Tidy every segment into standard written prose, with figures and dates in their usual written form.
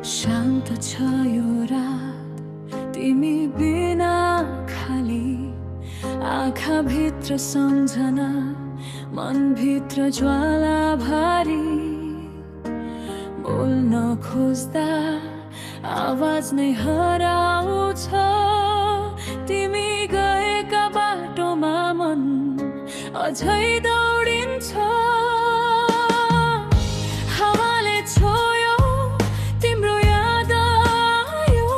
शान्त छ यो रात तिमी बिना खाली आँखाभित्र सम्झना मनभित्र ज्वाला भारी बोल्न खोज्दा आवाज नै हराउँछ तिमी गएका बाटोमा मन अझै दौडिन्छ हावाले छोयो तिम्रो याद आयो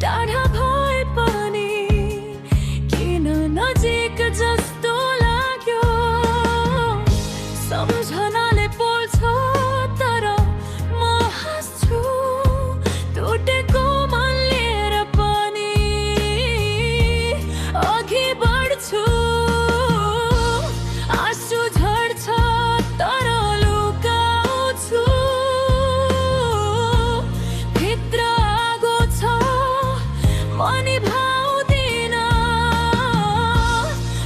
टाढा भए पनि किन नजिक जस्तो लाग्यो सम्झनाले पोल्छ तर म हाँस्छु टुटेको मन लिएर पनि अघि बढ्छु आँसु झर्छ तर लुकाउँछु भित्र आगो छ म निभाउँदिन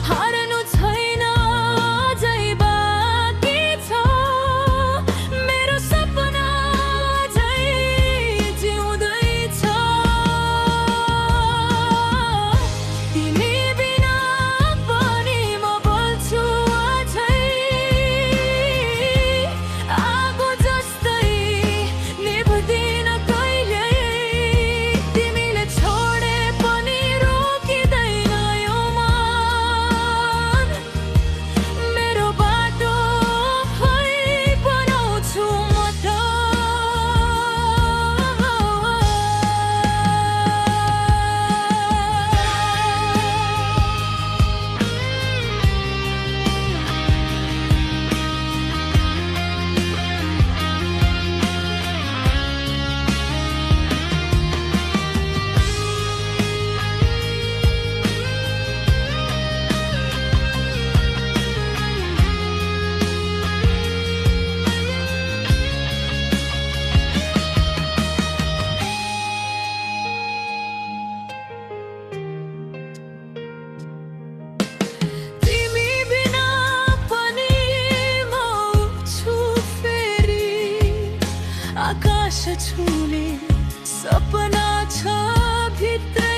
हार्नु छैन अझै बाँकी छ मेरो सपना अझै जिउँदैछ तिमी बिना पनि म बोल्छु अझै आगो जस्तै निभ्दिन कहिल्यै तिमीले छोडे पनि रोकिँदैन यो मन मेरो बाटो फै बनाउँछु म त तिमी बिना पनि म उड्छु फेरि आकाश छुने सपना छ भित्र